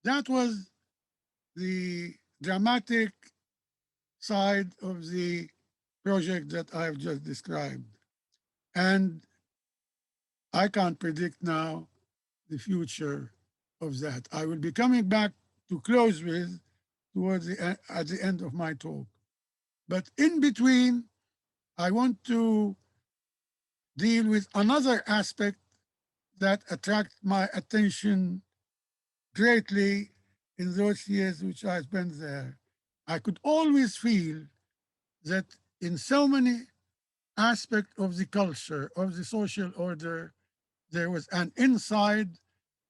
That was the dramatic side of the project that I've just described. And I can't predict now the future of that. I will be coming back to close with towards at the end of my talk. But in between, I want to deal with another aspect that attracted my attention greatly in those years which I spent there. I could always feel that in so many aspects of the culture, of the social order, there was an inside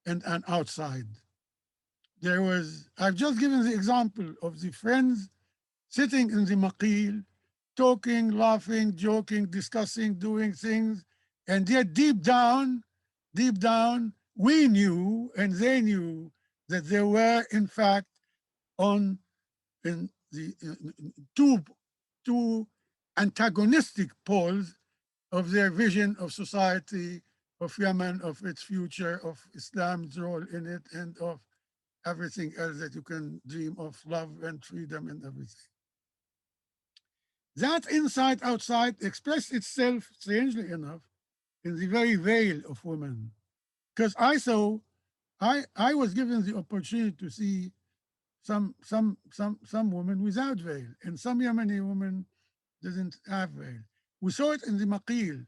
and an outside. I've just given the example of the friends sitting in the maqil, talking, laughing, joking, discussing, doing things. And yet deep down, we knew and they knew that they were, in fact, on in the two antagonistic poles of their vision of society, of Yemen, of its future, of Islam's role in it, and of everything else that you can dream of, love and freedom and everything. That inside outside expressed itself, strangely enough, in the very veil of women. Because I was given the opportunity to see some women without veil, and some Yemeni women didn't have veil. We saw it in the Maqil.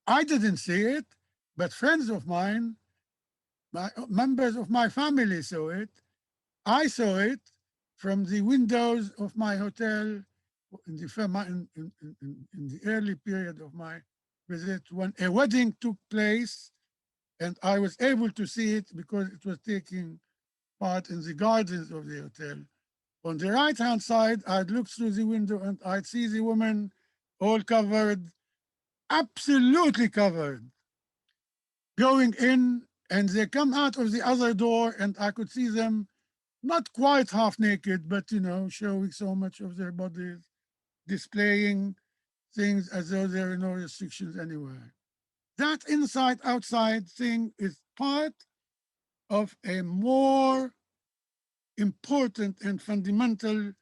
I didn't see it, but friends of mine, members of my family saw it. I saw it from the windows of my hotel in in the early period of my visit when a wedding took place, and I was able to see it because it was taking part in the gardens of the hotel. On the right hand side, I'd look through the window and I'd see the women all covered, absolutely covered, going in, and they come out of the other door, and I could see them not quite half naked, but showing so much of their bodies, displaying things as though there are no restrictions anywhere. That inside outside thing is part of a more important and fundamental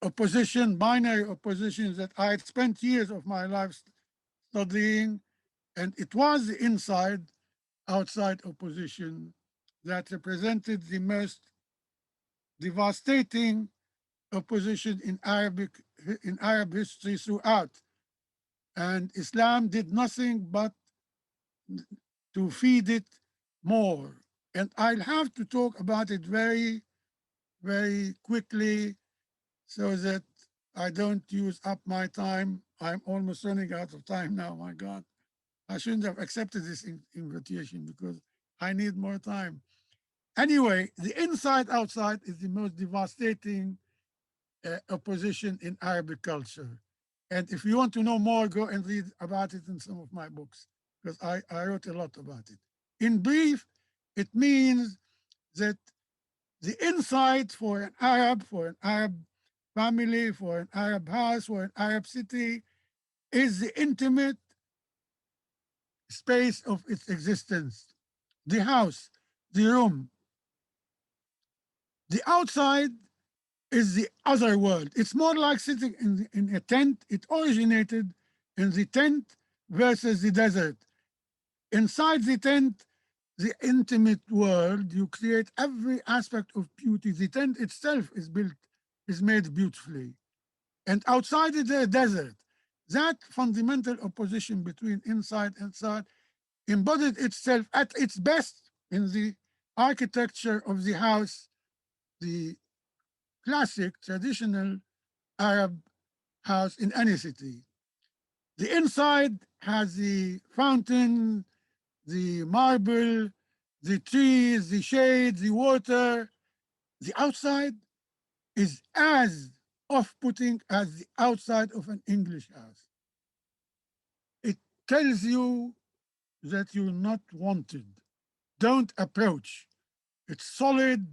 opposition, binary opposition that I had spent years of my life studying. And it was the inside outside opposition that represented the most devastating opposition in Arab history throughout. And Islam did nothing but to feed it more. And I'll have to talk about it very, very quickly so that I don't use up my time. I'm almost running out of time now, my God. I shouldn't have accepted this invitation because I need more time. Anyway, the inside outside is the most devastating opposition in Arabic culture. And if you want to know more, go and read about it in some of my books because I wrote a lot about it. In brief, it means that the inside for an Arab family, for an Arab house, for an Arab city, is the intimate space of its existence. The house, the room. The outside is the other world. It's more like sitting in a tent. It originated in the tent versus the desert. Inside the tent, the intimate world, you create every aspect of beauty. The tent itself is made beautifully. And outside the desert, that fundamental opposition between inside and outside embodied itself at its best in the architecture of the house, the classic traditional Arab house in any city. The inside has the fountain, the marble, the trees, the shade, the water. The outside is as off putting as the outside of an English house. It tells you that you're not wanted. Don't approach. It's solid.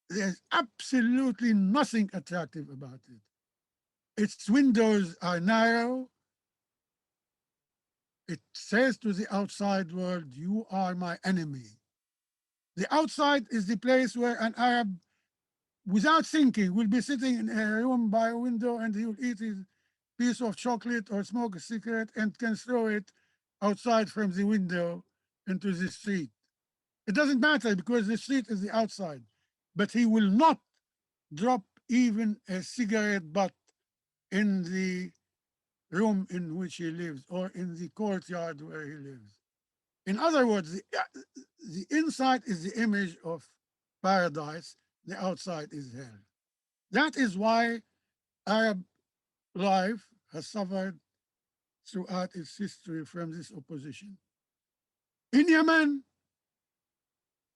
There's absolutely nothing attractive about it. Its windows are narrow. It says to the outside world, you are my enemy. The outside is the place where an Arab, without thinking, will be sitting in a room by a window and he will eat his piece of chocolate or smoke a cigarette and can throw it outside from the window into the street. It doesn't matter because the street is the outside, but he will not drop even a cigarette butt in the room in which he lives or in the courtyard where he lives. In other words, the inside is the image of paradise, the outside is hell. That is why Arab life has suffered throughout its history from this opposition. In Yemen,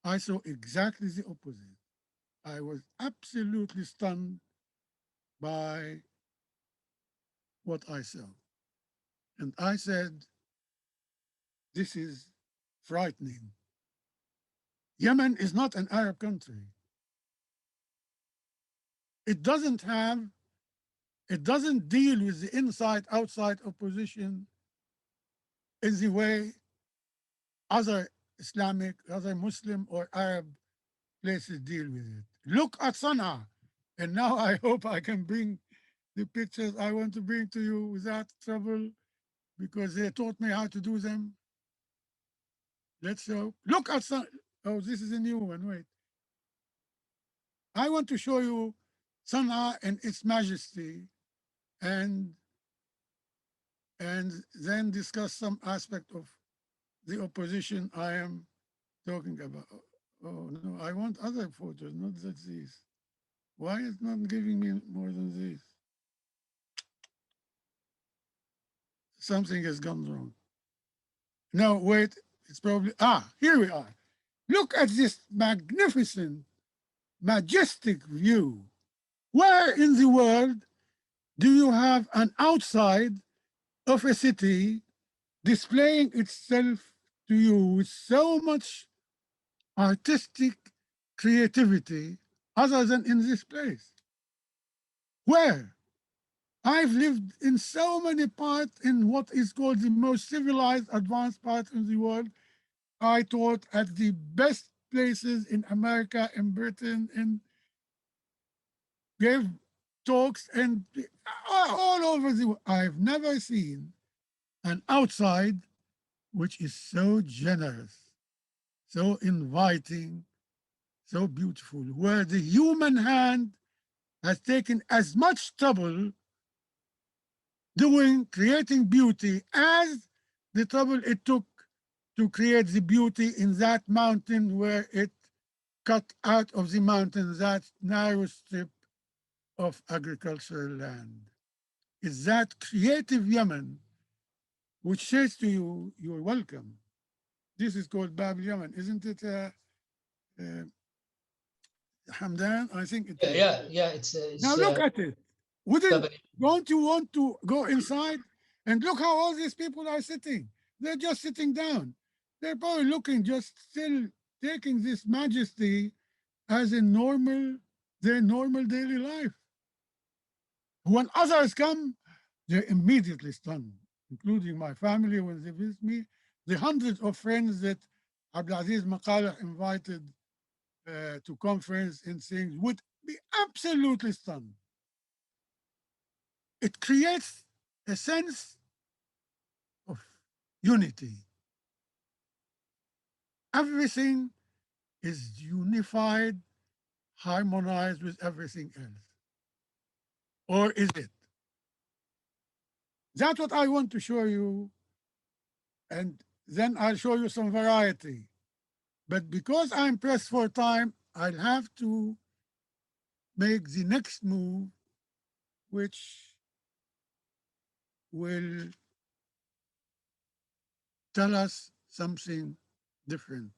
I saw exactly the opposite. I was absolutely stunned by what I saw. And I said, this is frightening. Yemen is not an Arab country. It doesn't have, it doesn't deal with the inside outside opposition in the way other Islamic, other Muslim or Arab places deal with it. Look at Sana'a. And now I hope I can bring the pictures I want to bring to you without trouble because they taught me how to do them. Let's show. Look at Sana'a. Oh, this is a new one. Wait. I want to show you Sana'a and its majesty and and then discuss some aspect of the opposition I am talking about. Oh no, I want other photos, not that these. Why is it not giving me more than these? Something has gone wrong. No, wait, it's probably, here we are. Look at this magnificent, majestic view. Where in the world do you have an outside of a city displaying itself to you with so much artistic creativity other than in this place? Where? I've lived in so many parts in what is called the most civilized, advanced part in the world. I taught at the best places in America, in Britain, and gave talks and all over the world. I've never seen an outside which is so generous, so inviting, so beautiful, where the human hand has taken as much trouble creating beauty as the trouble it took to create the beauty in that mountain where it cut out of the mountain that narrow strip of agricultural land. It's that creative Yemen which says to you, you're welcome. This is called Bab Yemen, isn't it, uh, Hamdan? I think it Yeah, is. yeah, yeah. Now It's look at it. Don't you want to go inside and look how all these people are sitting? They're just sitting down. They're probably looking, just still taking this majesty as a normal, their normal daily life. When others come, they're immediately stunned, including my family when they visit me, the hundreds of friends that Abdulaziz Maqaleh invited to conference and things would be absolutely stunned. It creates a sense of unity. Everything is unified, harmonized with everything else. Or is it? That's what I want to show you. And then I'll show you some variety. But because I'm pressed for time, I'll have to make the next move, which will tell us something different.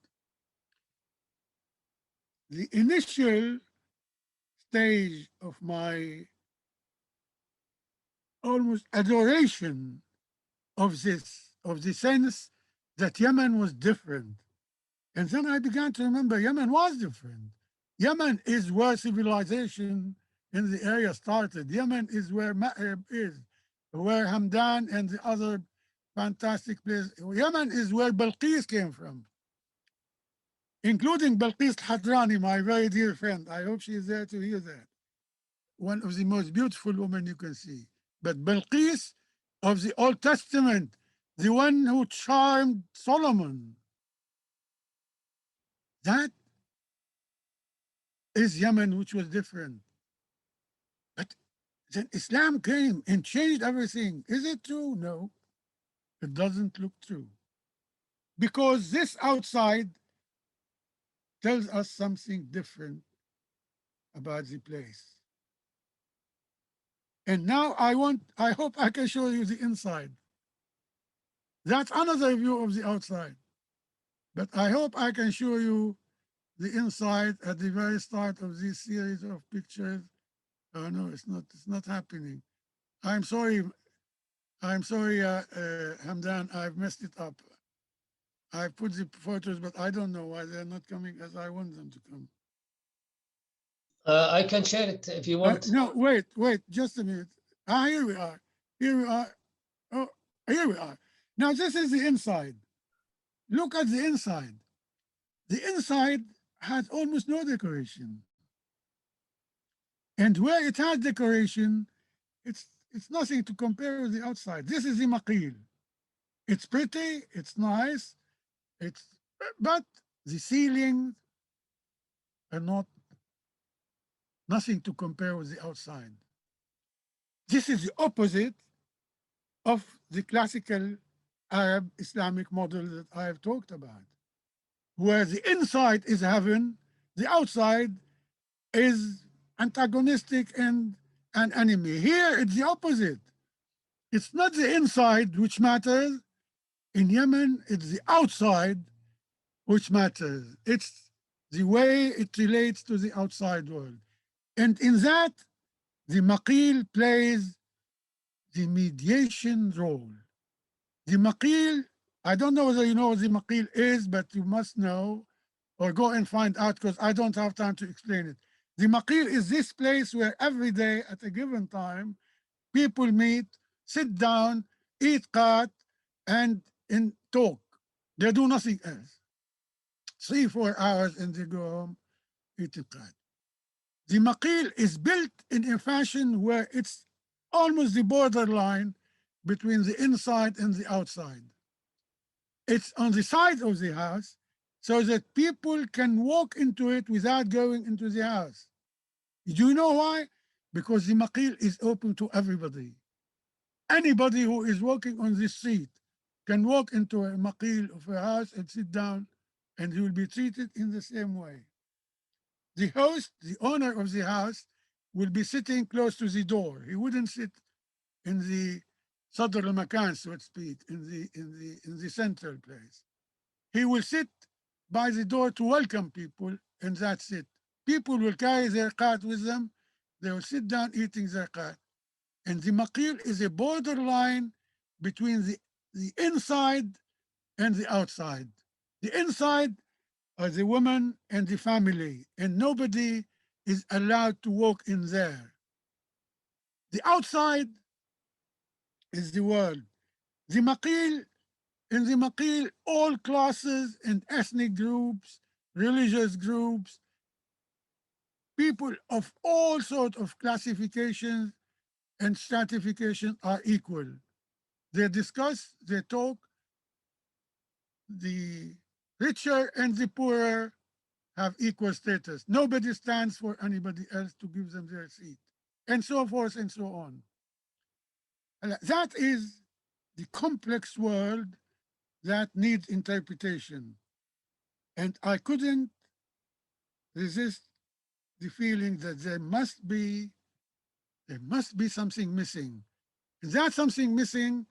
The initial stage of my almost adoration of this, of the sense that Yemen was different. And then I began to remember Yemen was different. Yemen is where civilization in the area started. Yemen is where Ma'rib is, where Hamdan and the other fantastic places. Yemen is where Balqis came from. including Balqis Hadrani, my very dear friend. I hope she is there to hear that. One of the most beautiful women you can see. But Balqis of the Old Testament, the one who charmed Solomon, that is Yemen, which was different. But then Islam came and changed everything. Is it true? No, it doesn't look true. Because this outside tells us something different about the place. And now I hope I can show you the inside. That's another view of the outside. But I hope I can show you the inside at the very start of this series of pictures. Oh no, it's not happening. I'm sorry. I'm sorry, Hamdan, I've messed it up. I put the photos, but I don't know why they're not coming as I want them to come. I can share it if you want. No, wait, just a minute. Here we are. Here we are. Oh, here we are. Now, this is the inside. Look at the inside. The inside has almost no decoration. And where it has decoration, it's nothing to compare with the outside. This is the maqil. It's pretty, it's nice, it's but the ceilings are nothing to compare with the outside. This is the opposite of the classical Arab Islamic model that I have talked about, where the inside is heaven, the outside is antagonistic and an enemy. Here it's the opposite. It's not the inside which matters. In Yemen, it's the outside which matters. It's the way it relates to the outside world. And in that, the maqil plays the mediation role. The maqil, I don't know whether you know what the maqil is, but you must know or go and find out because I don't have time to explain it. The maqil is this place where every day at a given time, people meet, sit down, eat qat, and talk. They do nothing else. 3, 4 hours and they go home eating qat. The maqil is built in a fashion where it's almost the borderline between the inside and the outside. It's on the side of the house so that people can walk into it without going into the house. Do you know why? Because the maqil is open to everybody. Anybody who is walking on the street can walk into a maqil of a house and sit down, and he will be treated in the same way. The host, the owner of the house, will be sitting close to the door. He wouldn't sit in the Sadr al-Makan, so to speak, in the central place. He will sit by the door to welcome people, and that's it. People will carry their cart with them. They will sit down eating their cart. And the maqil is a borderline between the inside and the outside. The inside are the women and the family, and nobody is allowed to walk in there. The outside is the world. The maqil, in the maqil, all classes and ethnic groups, religious groups, people of all sorts of classifications and stratification are equal. They discuss, they talk, the richer and the poorer have equal status. Nobody stands for anybody else to give them their seat, and so forth and so on. And that is the complex world that needs interpretation. And I couldn't resist the feeling that there must be something missing. And that something missing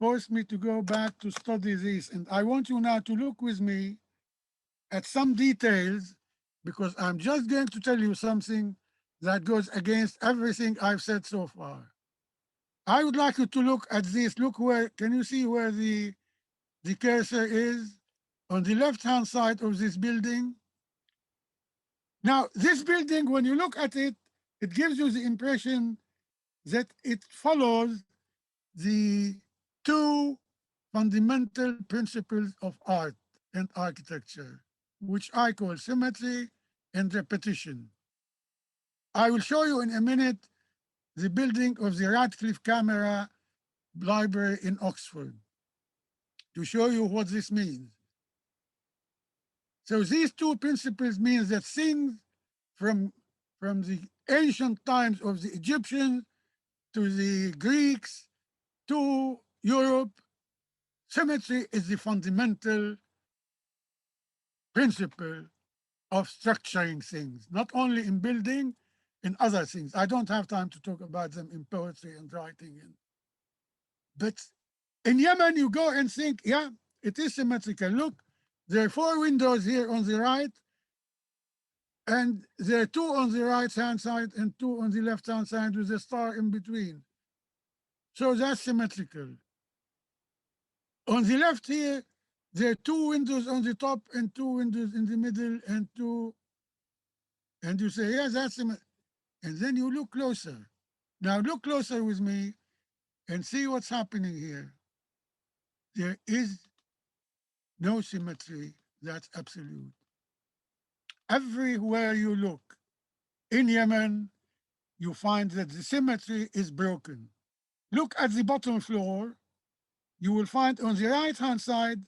forced me to go back to study this. And I want you now to look with me at some details because I'm just going to tell you something that goes against everything I've said so far. I would like you to look at this. Look where, can you see where the cursor is? On the left-hand side of this building. Now, this building, when you look at it, it gives you the impression that it follows the two fundamental principles of art and architecture. which I call symmetry and repetition. I will show you in a minute the building of the Radcliffe Camera Library in Oxford to show you what this means. So these two principles means that things from, from the ancient times of the Egyptians to the Greeks to Europe, symmetry is the fundamental principle of structuring things, not only in building, in other things. I don't have time to talk about them in poetry and writing. But in Yemen, you go and think, yeah, it is symmetrical. Look, there are four windows here on the right, and there are two on the right-hand side and two on the left-hand side with a star in between. So that's symmetrical. On the left here, there are two windows on the top and two windows in the middle and two, and you say, yes, that's symmetrical. And then you look closer. Now look closer with me and see what's happening here. There is no symmetry that's absolute. Everywhere you look in Yemen, you find that the symmetry is broken. Look at the bottom floor. You will find on the right-hand side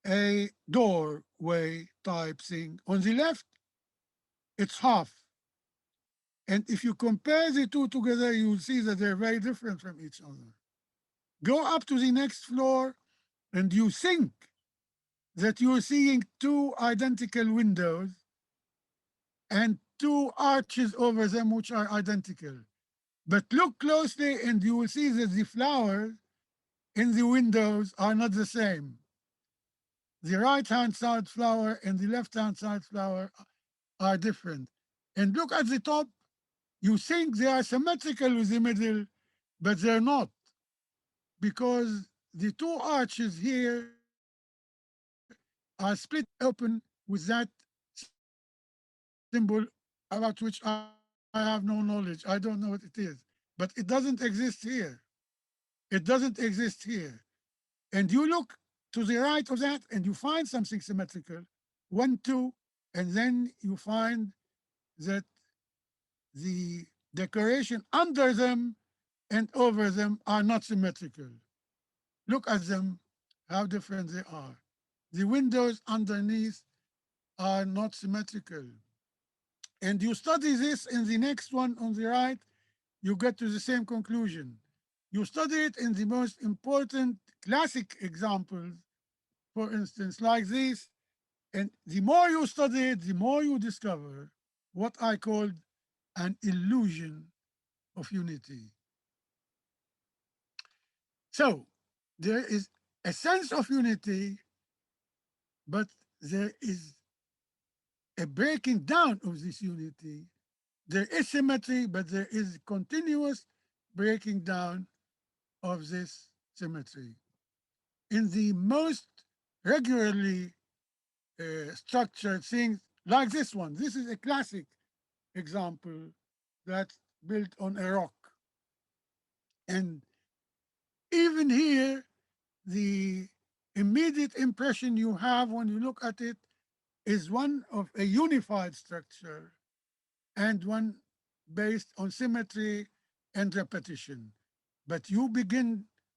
a doorway type thing. On the left, it's half. And if you compare the two together, you will see that they're very different from each other. Go up to the next floor, and you think that you're seeing two identical windows and two arches over them which are identical. But look closely and you will see that the flowers in the windows are not the same. The right-hand side flower and the left-hand side flower are different. And look at the top, you think they are symmetrical with the middle, but they're not, because the two arches here are split open with that symbol about which I have no knowledge. I don't know what it is, but it doesn't exist here. It doesn't exist here. And you look to the right of that and you find something symmetrical, 1, 2, and then you find that the decoration under them and over them are not symmetrical. Look at them, how different they are. The windows underneath are not symmetrical. And you study this in the next one on the right, you get to the same conclusion. You study it in the most important classic examples, for instance, like this, and the more you study it, the more you discover what I called an illusion of unity. So there is a sense of unity, but there is a breaking down of this unity. There is symmetry, but there is continuous breaking down of this symmetry. In the most regularly structured things, like this one, this is a classic example that's built on a rock. And even here, the immediate impression you have when you look at it is one of a unified structure and one based on symmetry and repetition. But you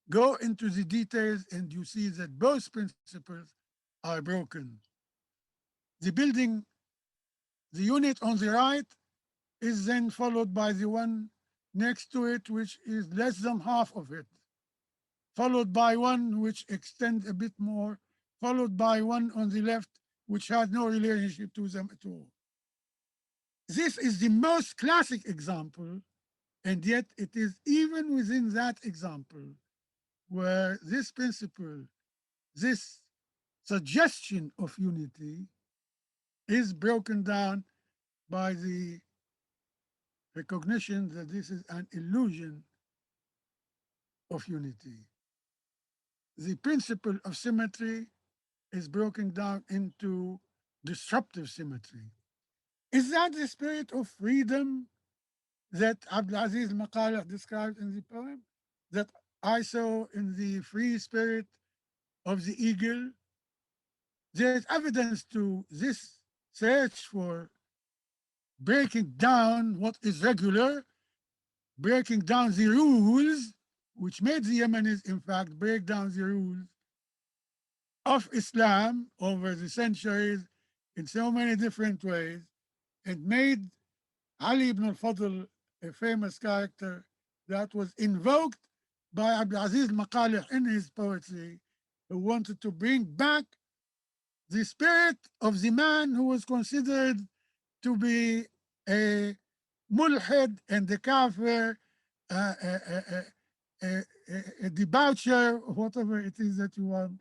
go into the details and you see that both principles are broken. The building, the unit on the right is then followed by the one next to it, which is less than half of it, followed by one which extends a bit more, followed by one on the left, which has no relationship to them at all. This is the most classic example, and yet it is even within that example where this principle, this suggestion of unity is broken down by the recognition that this is an illusion of unity. The principle of symmetry is broken down into disruptive symmetry. Is that the spirit of freedom that Abdulaziz Maqaleh described in the poem? That I saw in the free spirit of the eagle? there's evidence to this search for breaking down what is regular, breaking down the rules, which made the Yemenis, in fact, break down the rules of Islam over the centuries in so many different ways, and made Ali ibn al-Fadl a famous character that was invoked by Abdulaziz al-Maqalih in his poetry, who wanted to bring back the spirit of the man who was considered to be a mulhid and a kafir, a debaucher, whatever it is that you want,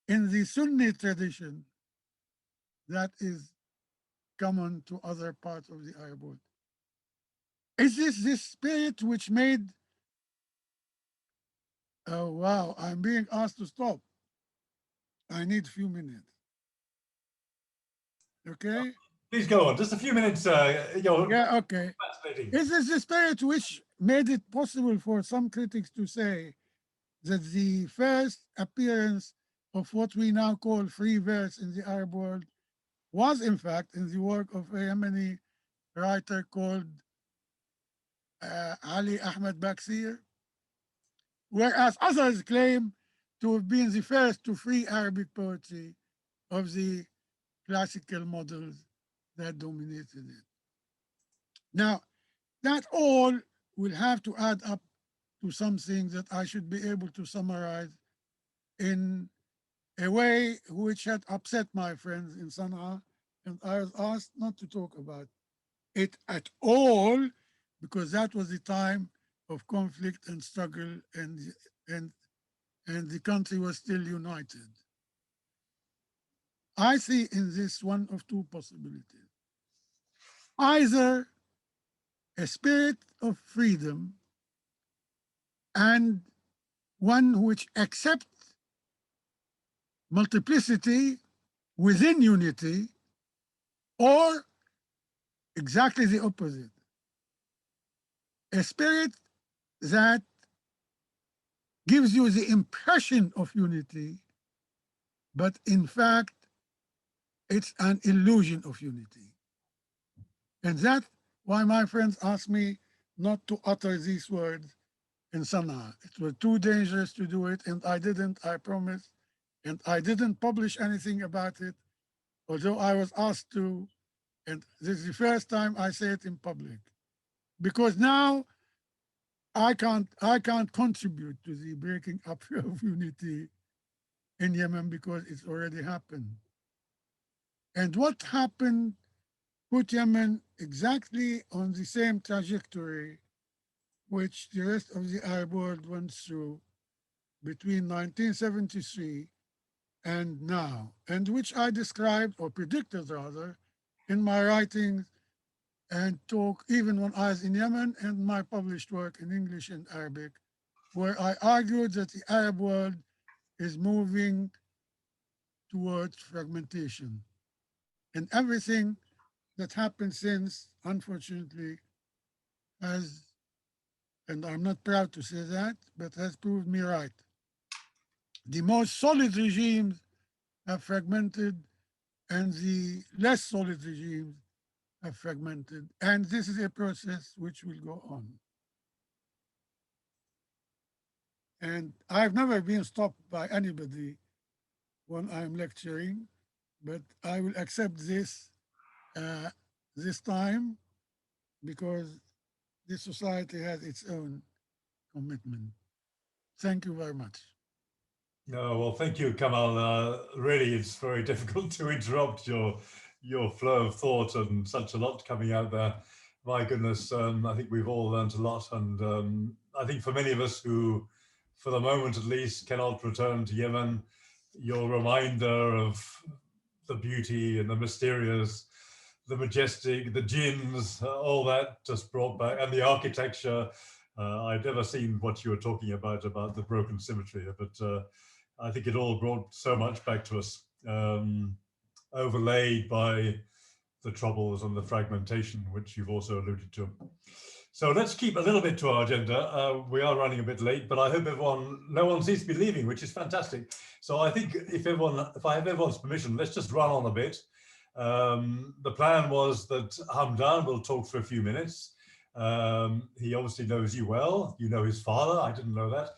in the Sunni tradition that is common to other parts of the Arab world. Is this spirit which made, oh wow, I'm being asked to stop. I need a few minutes. Okay? Please go on. Just a few minutes. Yeah, okay. Fascinating. Is this the spirit which made it possible for some critics to say that the first appearance of what we now call free verse in the Arab world was, in fact, in the work of a Yemeni writer called Ali Ahmed Baksir, whereas others claim to have been the first to free Arabic poetry of the classical models that dominated it. Now, that all will have to add up to something that I should be able to summarize in a way which had upset my friends in Sana'a, and I was asked not to talk about it at all, because that was the time of conflict and struggle, and the country was still united. I see in this one of two possibilities. Either a spirit of freedom and one which accepts multiplicity within unity, or exactly the opposite. A spirit that gives you the impression of unity, but in fact, it's an illusion of unity. And that's why my friends asked me not to utter these words in Sana'a. It was too dangerous to do it, and I didn't, I promise. And I didn't publish anything about it, although I was asked to, and this is the first time I say it in public. Because now I can't contribute to the breaking up of unity in Yemen because it's already happened. And what happened put Yemen exactly on the same trajectory which the rest of the Arab world went through between 1973 and now, and which I described, or predicted rather, in my writings and talk, even when I was in Yemen, and my published work in English and Arabic, where I argued that the Arab world is moving towards fragmentation. And everything that happened since, unfortunately, has, and I'm not proud to say that, but has proved me right. The most solid regimes have fragmented, and the less solid regimes have fragmented. And this is a process which will go on. And I've never been stopped by anybody when I'm lecturing, but I will accept this this time because this society has its own commitment. Thank you very much. No, well, thank you, Kamal. Really, it's very difficult to interrupt your flow of thought, and such a lot coming out there. My goodness, I think we've all learned a lot, and I think for many of us who, for the moment at least, cannot return to Yemen, your reminder of the beauty and the mysterious, the majestic, the jinns, all that just brought back, and the architecture. I'd never seen what you were talking about the broken symmetry, but I think it all brought so much back to us, overlaid by the troubles and the fragmentation, which you've also alluded to. So let's keep a little bit to our agenda. We are running a bit late, but I hope no one seems to be leaving, which is fantastic. So I think if I have everyone's permission, let's just run on a bit. The plan was that Hamdan will talk for a few minutes. He obviously knows you well. You know his father. I didn't know that.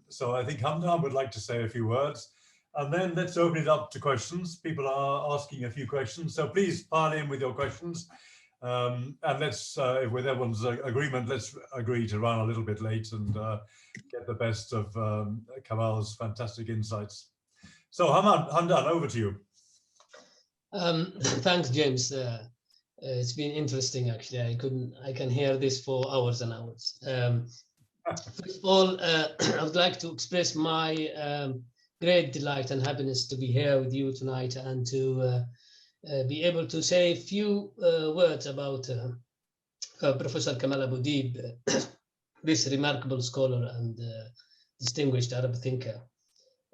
So I think Hamdan would like to say a few words. And then let's open it up to questions. People are asking a few questions. So please pile in with your questions. And let's, with everyone's agreement, let's agree to run a little bit late and get the best of Kamal's fantastic insights. So Hamdan, over to you. Thanks, James. It's been interesting, actually. I can hear this for hours and hours. First of all, I would like to express my great delight and happiness to be here with you tonight and to be able to say a few words about Professor Kamal Abu-Deeb, this remarkable scholar and distinguished Arab thinker.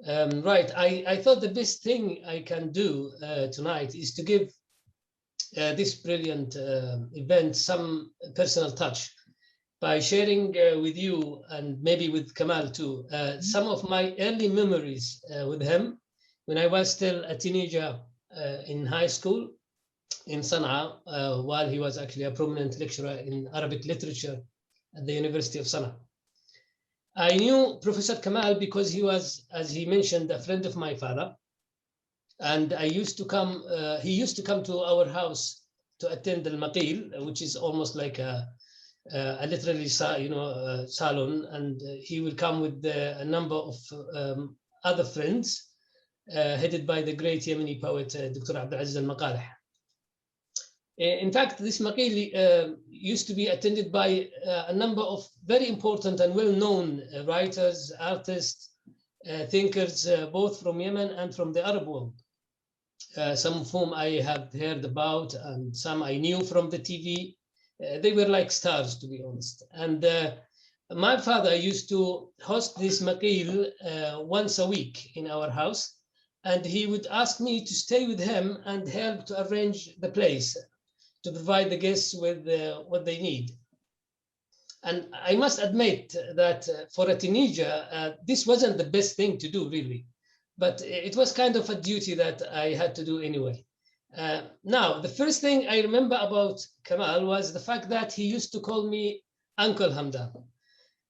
Right, I thought the best thing I can do tonight is to give this brilliant event some personal touch by sharing with you and maybe with Kamal too, some of my early memories with him when I was still a teenager in high school in Sana'a, while he was actually a prominent lecturer in Arabic literature at the University of Sana'a. I knew Professor Kamal because he was, as he mentioned, a friend of my father. And he used to come to our house to attend al-Maqil, which is almost like a literary salon. And he will come with a number of other friends, headed by the great Yemeni poet, Dr. Abdulaziz al-Maqalih. In fact, this Maqil used to be attended by a number of very important and well-known writers, artists, thinkers, both from Yemen and from the Arab world. Some of whom I have heard about and some I knew from the TV. They were like stars, to be honest. And my father used to host this Maqil once a week in our house. And he would ask me to stay with him and help to arrange the place, to provide the guests with what they need. And I must admit that for a teenager, this wasn't the best thing to do, really. But it was kind of a duty that I had to do anyway. Now, the first thing I remember about Kamal was the fact that he used to call me Uncle Hamdan.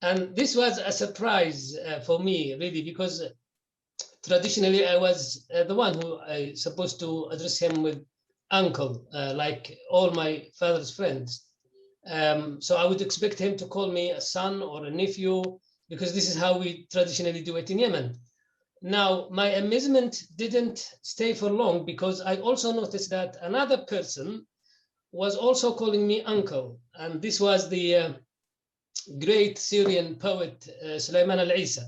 And this was a surprise for me, really, because traditionally I was the one who I supposed to address him with uncle, like all my father's friends. So I would expect him to call me a son or a nephew, because this is how we traditionally do it in Yemen. Now, my amazement didn't stay for long, because I also noticed that another person was also calling me uncle. And this was the great Syrian poet, Sulaiman al-Isa.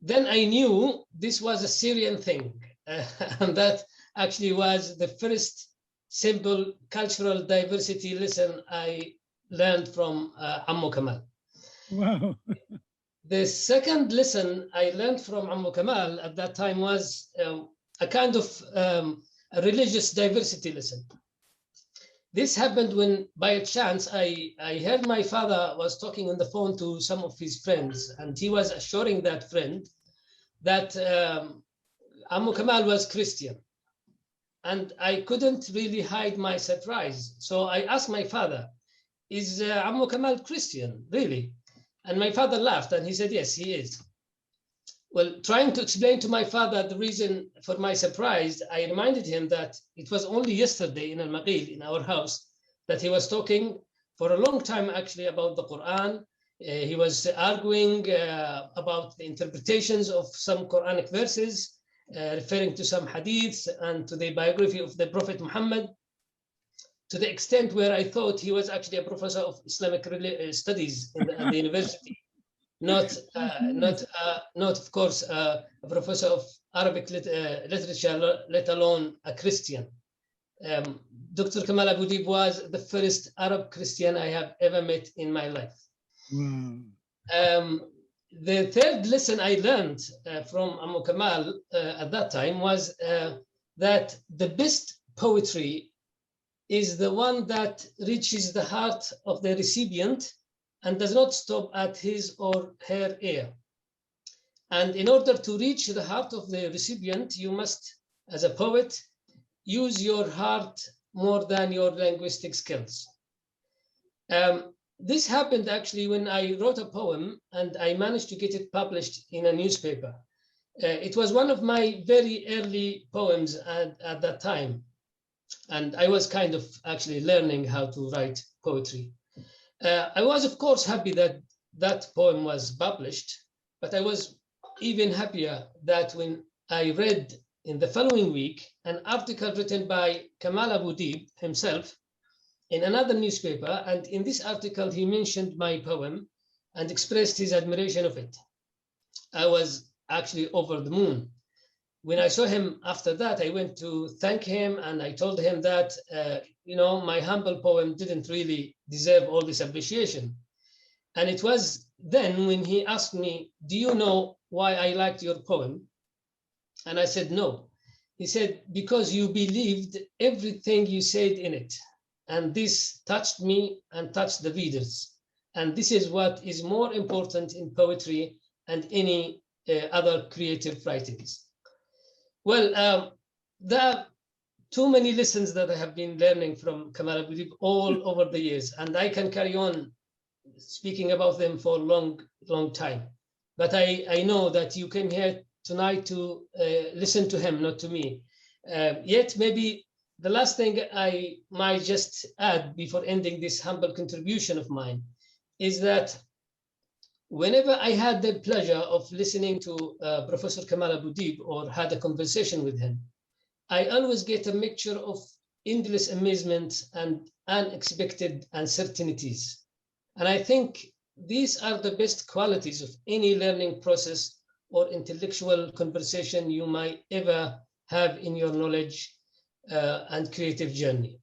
Then I knew this was a Syrian thing, and that actually was the first simple cultural diversity lesson I learned from Ammu Kamal. Wow. The second lesson I learned from Ammu Kamal at that time was a kind of a religious diversity lesson. This happened when, by a chance, I heard my father was talking on the phone to some of his friends, and he was assuring that friend that Ammu Kamal was Christian. And I couldn't really hide my surprise. So I asked my father, is Ammu Kamal Christian, really? And my father laughed and he said, yes, he is. Well, trying to explain to my father the reason for my surprise, I reminded him that it was only yesterday in Al-Maqil, in our house, that he was talking for a long time actually about the Quran. He was arguing about the interpretations of some Quranic verses, referring to some hadiths and to the biography of the Prophet Muhammad, to the extent where I thought he was actually a professor of Islamic studies at the university, not of course a professor of Arabic literature, let alone a Christian. Dr. Kamal Abu-Deeb was the first Arab Christian I have ever met in my life. The third lesson I learned from Ammu Kamal at that time was that the best poetry is the one that reaches the heart of the recipient and does not stop at his or her ear. And in order to reach the heart of the recipient, you must, as a poet, use your heart more than your linguistic skills. This happened actually when I wrote a poem and I managed to get it published in a newspaper. It was one of my very early poems at that time. And I was kind of actually learning how to write poetry. I was, of course, happy that that poem was published, but I was even happier that when I read in the following week an article written by Kamal Abu-Deeb himself in another newspaper, and in this article he mentioned my poem and expressed his admiration of it. I was actually over the moon. When I saw him after that, I went to thank him and I told him that, my humble poem didn't really deserve all this appreciation. And it was then when he asked me, do you know why I liked your poem? And I said, no. He said, because you believed everything you said in it. And this touched me and touched the readers. And this is what is more important in poetry and any other creative writings. Well, there are too many lessons that I have been learning from Kamal Abu-Deeb all over the years, and I can carry on speaking about them for a long time. But I know that you came here tonight to listen to him, not to me. Yet maybe the last thing I might just add before ending this humble contribution of mine is that whenever I had the pleasure of listening to Professor Kamal Abu-Deeb or had a conversation with him, I always get a mixture of endless amazement and unexpected uncertainties. And I think these are the best qualities of any learning process or intellectual conversation you might ever have in your knowledge and creative journey.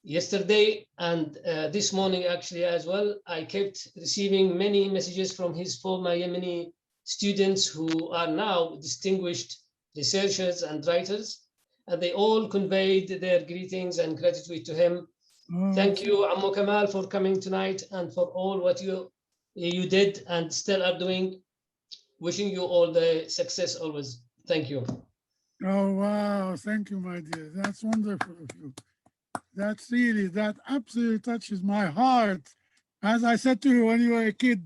Yesterday and this morning actually as well, I kept receiving many messages from his former Yemeni students who are now distinguished researchers and writers, and they all conveyed their greetings and gratitude to him. Thank you, Ammo Kamal, for coming tonight and for all what you did and still are doing. Wishing you all the success always. Thank you. Oh, wow. Thank you, my dear. That's wonderful of you. That absolutely touches my heart. As I said to you when you were a kid,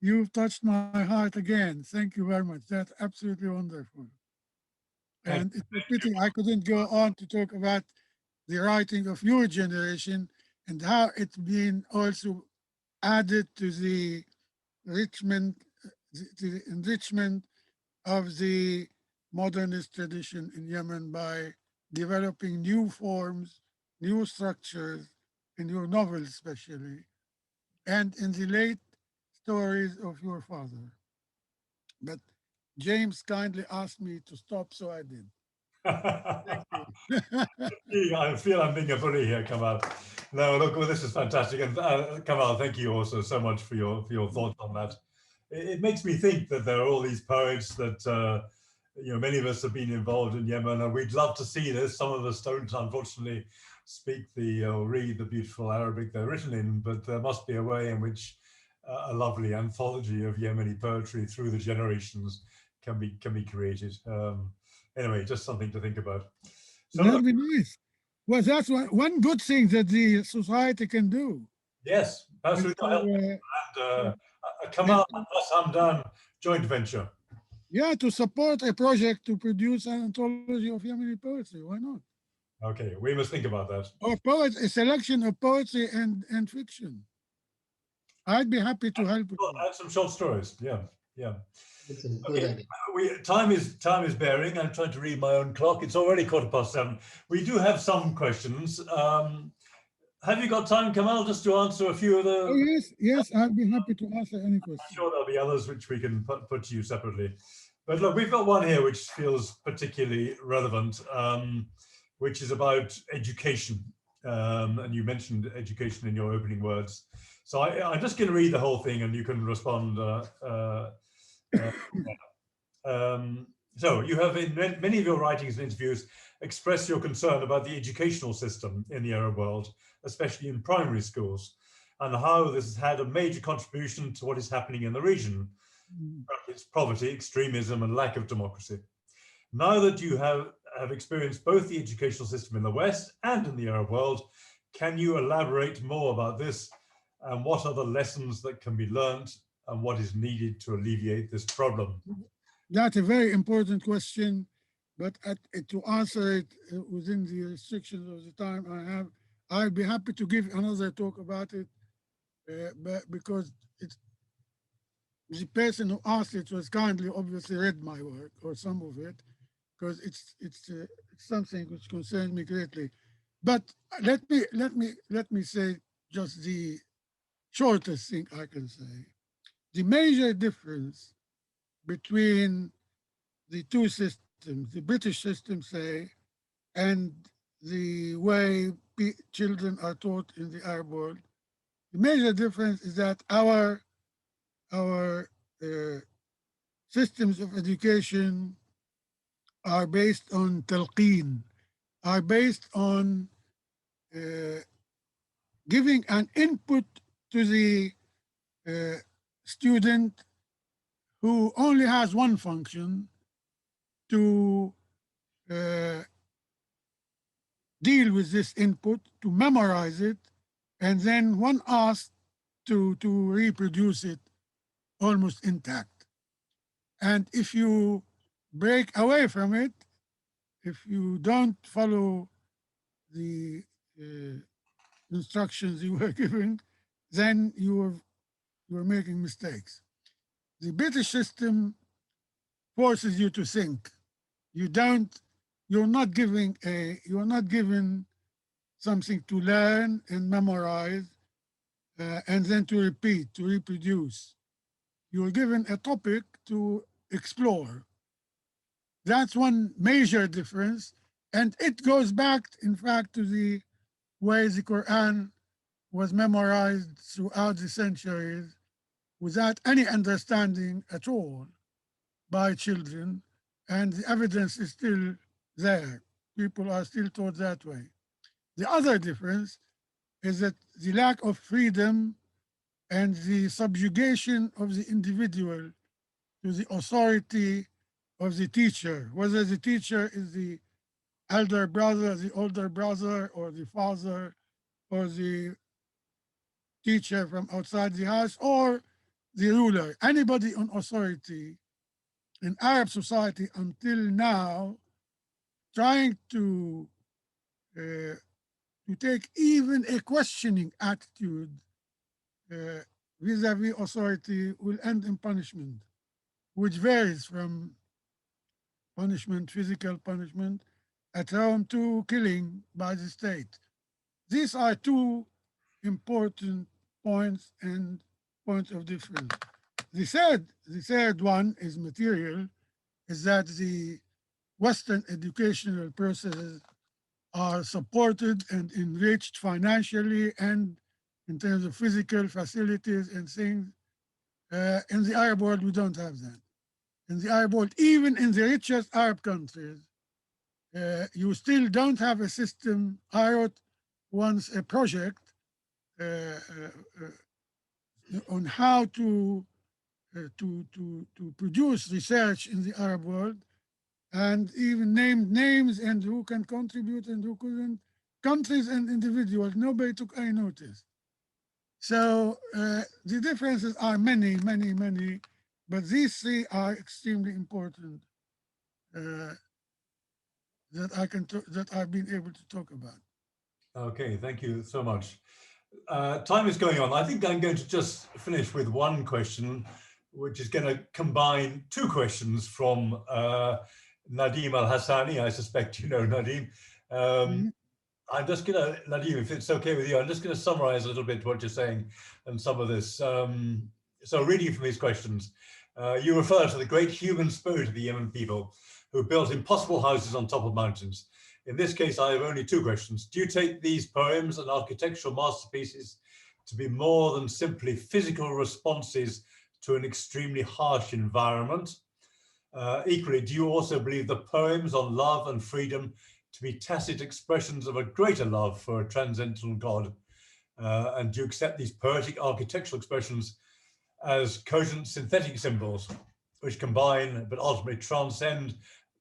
you've touched my heart again. Thank you very much. That's absolutely wonderful. And it's a pity I couldn't go on to talk about the writing of your generation and how it's been also added to the enrichment of the modernist tradition in Yemen by developing new forms, new structures, in your novels especially, and in the late stories of your father. But James kindly asked me to stop, so I did. Thank you. I feel I'm being a bully here, Kamal. No, look, well, this is fantastic. And Kamal, thank you also so much for your thoughts on that. It makes me think that there are all these poets that, many of us have been involved in Yemen, and we'd love to see this. Some of us don't, unfortunately, speak or read the beautiful Arabic they're written in, but there must be a way in which a lovely anthology of Yemeni poetry through the generations can be created. Anyway, just something to think about. So, that'd be nice. Well, that's one good thing that the society can do. Yes, absolutely. Kamal plus Hamdan joint venture. Yeah, to support a project to produce an anthology of Yemeni poetry. Why not? Okay, we must think about that. Or a selection of poetry and fiction. I'd be happy to help. And some short stories. Yeah. Okay. Time is bearing. I'm trying to read my own clock. It's already 7:15. We do have some questions. Have you got time, Kamal, just to answer a few of the? Oh, yes, I'd be happy to answer any question. I'm sure there'll be others which we can put to you separately. But look, we've got one here which feels particularly relevant, which is about education. And you mentioned education in your opening words. So I'm just going to read the whole thing and you can respond. So you have in many of your writings and interviews expressed your concern about the educational system in the Arab world, especially in primary schools, and how this has had a major contribution to what is happening in the region. It's poverty, extremism, and lack of democracy. Now that you have experienced both the educational system in the West and in the Arab world, can you elaborate more about this and what are the lessons that can be learned and what is needed to alleviate this problem? That's a very important question, but to answer it within the restrictions of the time I have, I'd be happy to give another talk about it, but because the person who asked it was kindly obviously read my work or some of it, because it's something which concerns me greatly. But let me say just the shortest thing I can say. The major difference between the two systems, the British system, say, and the way children are taught in the Arab world, the major difference is that our systems of education are based on talqeen, are based on giving an input to the student who only has one function, to deal with this input, to memorize it, and then when asked to reproduce it almost intact. And if you break away from it, if you don't follow the instructions you were given, then you are making mistakes. The British system forces you to think. You're not given something to learn and memorize and then to repeat, to reproduce. You're given a topic to explore. That's one major difference. And it goes back, in fact, to the way the Quran was memorized throughout the centuries without any understanding at all by children. And the evidence is still there. People are still taught that way. The other difference is that the lack of freedom and the subjugation of the individual to the authority of the teacher, whether the teacher is the elder brother, the older brother, or the father, or the teacher from outside the house, or the ruler. Anybody on authority in Arab society until now trying to take even a questioning attitude vis-a-vis authority will end in punishment, which varies from punishment, physical punishment, at home to killing by the state. These are two important points and points of difference. The third one is material, is that the Western educational processes are supported and enriched financially and in terms of physical facilities and things. In the Arab world, we don't have that. In the Arab world, even in the richest Arab countries, you still don't have a system. I wrote once a project on how to produce research in the Arab world, and even named names and who can contribute and who couldn't, countries and individuals. Nobody took any notice. So the differences are many, many, many, but these three are extremely important that I've been able to talk about. Okay, thank you so much. Time is going on. I think I'm going to just finish with one question, which is going to combine two questions from Nadim Al-Hassani. I suspect you know Nadim. I'm just going to, Nadim, if it's okay with you, I'm just going to summarize a little bit what you're saying and some of this. So reading from these questions, you refer to the great human spirit of the Yemen people who built impossible houses on top of mountains. In this case, I have only two questions. Do you take these poems and architectural masterpieces to be more than simply physical responses to an extremely harsh environment? Equally, do you also believe the poems on love and freedom to be tacit expressions of a greater love for a transcendental God? And do you accept these poetic architectural expressions as cogent synthetic symbols, which combine but ultimately transcend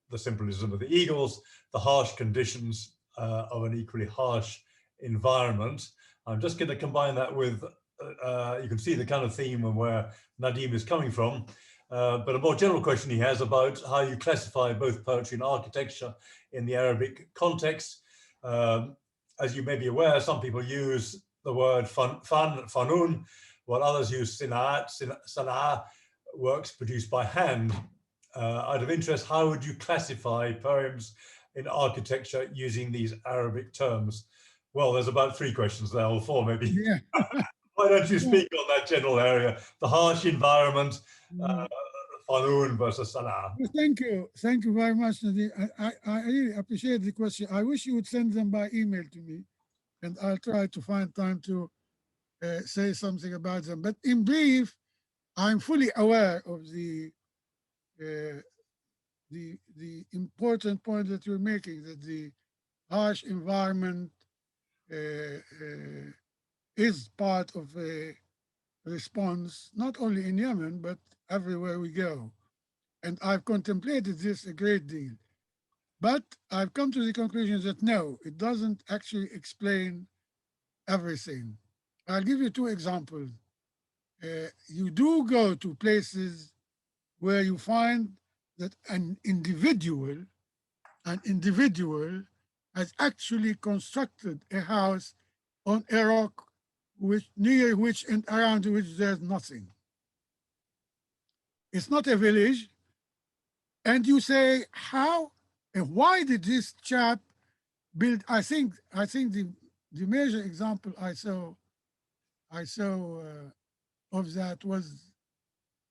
the symbolism of the eagles, the harsh conditions of an equally harsh environment? I'm just going to combine that with, you can see the kind of theme and where Nadim is coming from, but a more general question he has about how you classify both poetry and architecture in the Arabic context. As you may be aware, some people use the word fanun, while others use sanaa, works produced by hand. Out of interest, how would you classify poems in architecture using these Arabic terms? Well, there's about 3 questions there, or 4 maybe. Yeah. Why don't you speak on that general area, the harsh environment, fanun versus sanaa? Well, thank you very much, Nadeem. I really appreciate the question. I wish you would send them by email to me, and I'll try to find time to say something about them. But in brief, I'm fully aware of the important point that you're making, that the harsh environment is part of a response, not only in Yemen, but everywhere we go. And I've contemplated this a great deal. But I've come to the conclusion that no, it doesn't actually explain everything. I'll give you 2 examples. You do go to places where you find that an individual has actually constructed a house on a rock near which and around which there's nothing. It's not a village. And you say, how and why did this chap build? I think the major example I saw of that was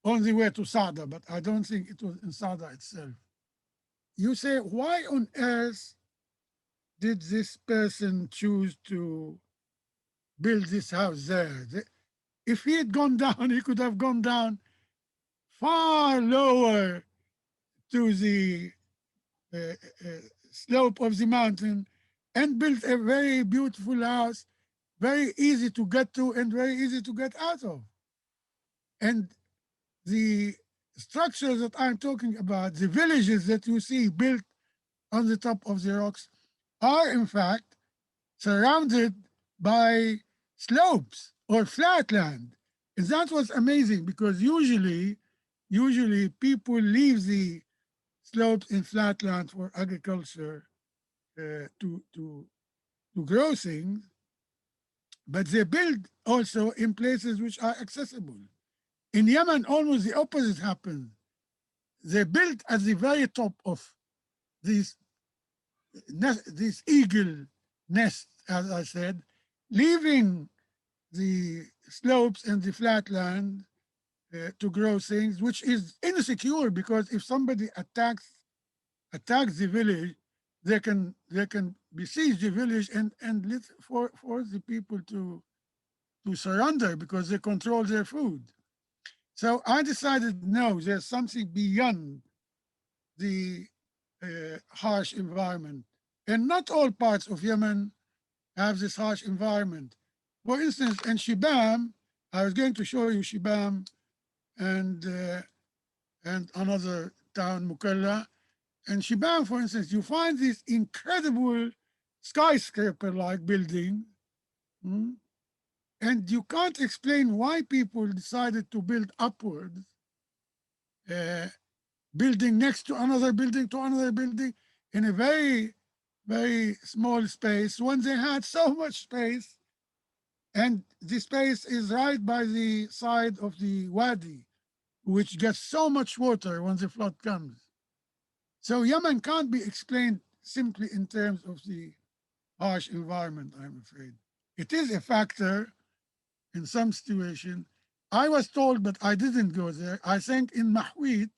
on the way to Sada, but I don't think it was in Sada itself. You say, why on earth did this person choose to build this house there? If he had gone down, he could have gone down far lower to the slope of the mountain and built a very beautiful house, very easy to get to and very easy to get out of. And the structures that I'm talking about, the villages that you see built on the top of the rocks, are in fact surrounded by slopes or flat land. And that was amazing, because usually people leave the slopes in flat land for agriculture to grow things, but they build also in places which are accessible. In Yemen, almost the opposite happened. They built at the very top of these eagle nest, as I said, leaving the slopes and the flat land to grow things, which is insecure, because if somebody attacks the village, they can besiege the village and force the people to surrender because they control their food. So I decided, no, there's something beyond the harsh environment. And not all parts of Yemen have this harsh environment. For instance, in Shibam, I was going to show you Shibam and another town, Mukalla. And Shibam, for instance, you find this incredible skyscraper-like building, and you can't explain why people decided to build upwards, building next to another building in a very, very small space when they had so much space. And the space is right by the side of the wadi, which gets so much water when the flood comes. So Yemen can't be explained simply in terms of the harsh environment, I'm afraid. It is a factor in some situation. I was told, but I didn't go there. I think in Mahwit,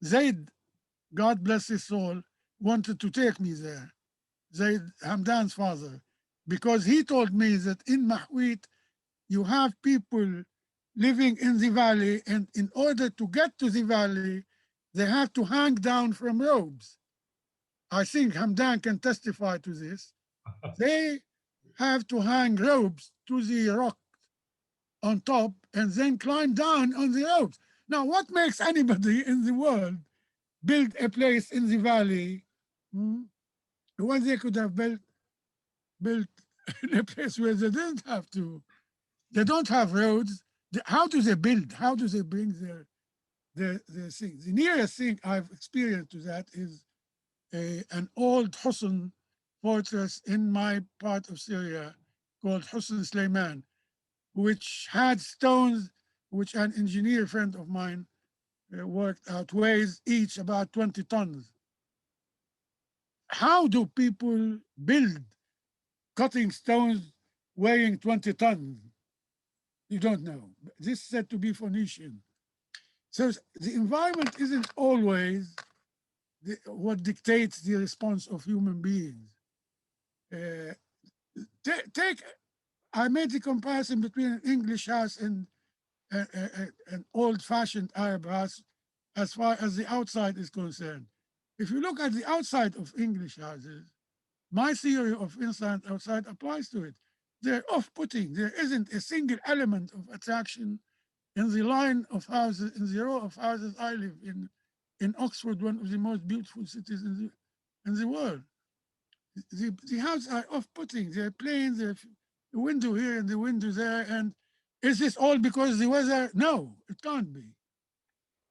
Zaid, God bless his soul, wanted to take me there. Zaid, Hamdan's father, because he told me that in Mahwit, you have people living in the valley, and in order to get to the valley, they have to hang down from ropes. I think Hamdan can testify to this. They have to hang ropes to the rock on top and then climb down on the ropes. Now, what makes anybody in the world build a place in the valley when they could have built in a place where they didn't have to? They don't have roads. How do they build? How do they bring their things? The nearest thing I've experienced to that is an old Husn fortress in my part of Syria called Husn Sulaiman, which had stones which an engineer friend of mine worked out, weighs each about 20 tons. How do people build cutting stones weighing 20 tons? You don't know. This is said to be Phoenician. So the environment isn't always what dictates the response of human beings. I made the comparison between an English house and an old-fashioned Arab house as far as the outside is concerned. If you look at the outside of English houses, my theory of inside and outside applies to it. They're off-putting. There isn't a single element of attraction in the line of houses, in the row of houses I live in Oxford, one of the most beautiful cities in the world. The houses are off-putting. They're plain, they're the window here and the window there. And is this all because the weather? No, it can't be.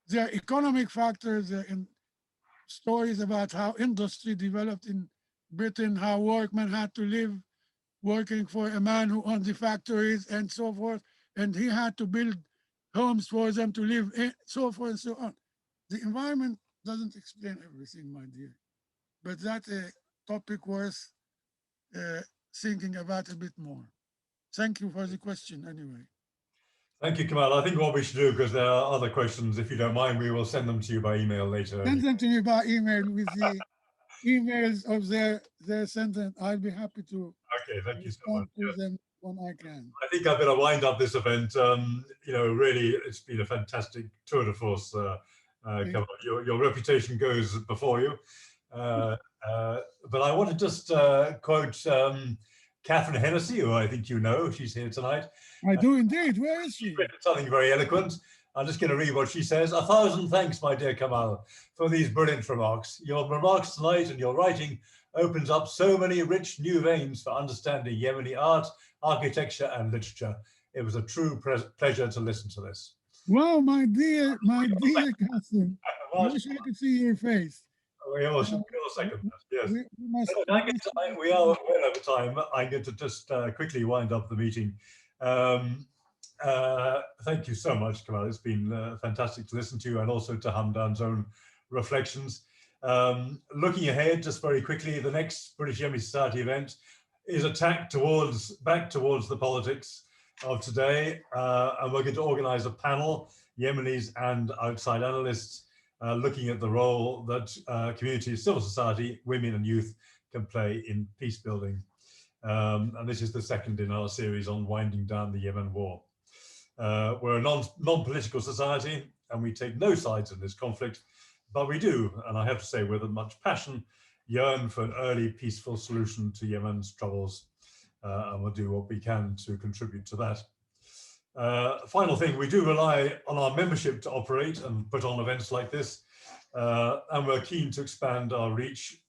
There are economic factors, there are stories about how industry developed in Britain, how workmen had to live working for a man who owned the factories and so forth. And he had to build homes for them to live in, so forth and so on. The environment doesn't explain everything, my dear. But that's a topic worth thinking about a bit more. Thank you for the question anyway. Thank you, Kamal. I think what we should do, because there are other questions, if you don't mind, we will send them to you by email later. Send them to me by email with the emails of their sentence. I'll be happy to thank you so respond much. to them when I can. I think I better wind up this event. Really, it's been a fantastic tour de force. Kamal. Your reputation goes before you. But I want to just quote Catherine Hennessy, who I think you know. She's here tonight. I do indeed. Where is she? Something very eloquent. I'm just going to read what she says. 1,000 thanks, my dear Kamal, for these brilliant remarks. Your remarks tonight and your writing opens up so many rich new veins for understanding Yemeni art, architecture, and literature. It was a true pleasure to listen to this. Wow, my dear Catherine. I wish I could see your face. We all second that, yes. We are well over time. I'm going to just quickly wind up the meeting. Thank you so much, Kamal. It's been fantastic to listen to you, and also to Hamdan's own reflections. Looking ahead, just very quickly, the next British-Yemeni Society event is a tack back towards the politics of today, and we're going to organize a panel, Yemenis and outside analysts, looking at the role that communities, civil society, women and youth can play in peace building. And this is the second in our series on winding down the Yemen war. We're a non-political society, and we take no sides in this conflict, but we do, and I have to say with much passion, yearn for an early peaceful solution to Yemen's troubles, and we'll do what we can to contribute to that. Final thing, we do rely on our membership to operate and put on events like this, and we're keen to expand our reach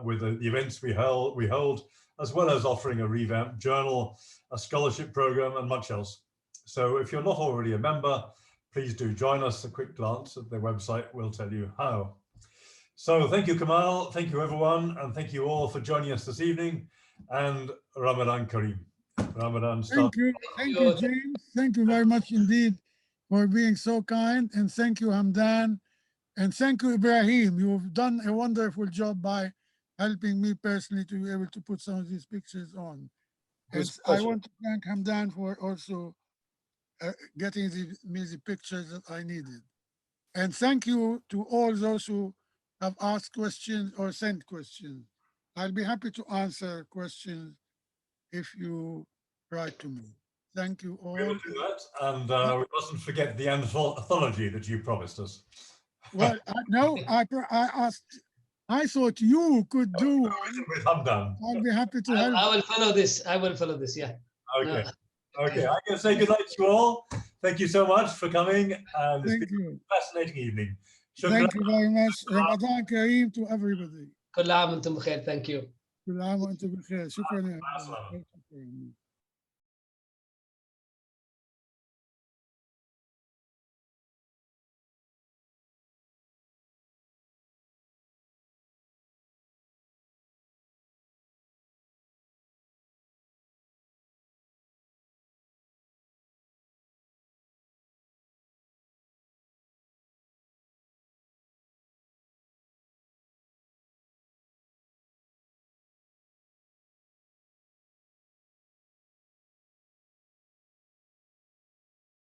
with the events we hold, as well as offering a revamped journal, a scholarship program, and much else. So if you're not already a member, please do join us. A quick glance at their website will tell you how. So thank you, Kamal. Thank you, everyone. And thank you all for joining us this evening. And Ramadan Kareem. Ramadan. Thank you, James. Thank you very much indeed for being so kind. And thank you, Hamdan. And thank you, Ibrahim. You've done a wonderful job by helping me personally to be able to put some of these pictures on. And I want to thank Hamdan for also getting me the pictures that I needed. And thank you to all those who have asked questions or sent questions. I'll be happy to answer questions if you write to me. Thank you all. We will do that, and we mustn't forget the anthology that you promised us. Well, I asked. I thought you could do one. With Hamdan. I'll be happy to help. I will follow this. I will follow this. Yeah. Okay. No. Okay. I'm going to say good night to you all. Thank you so much for coming, and it's Thank been you. a fascinating evening. Thank you very much. Ramadan Kareem to everybody. كل عام وانتم بخير. Thank you. كل عام وانتم بخير. شكرا. مع السلامة.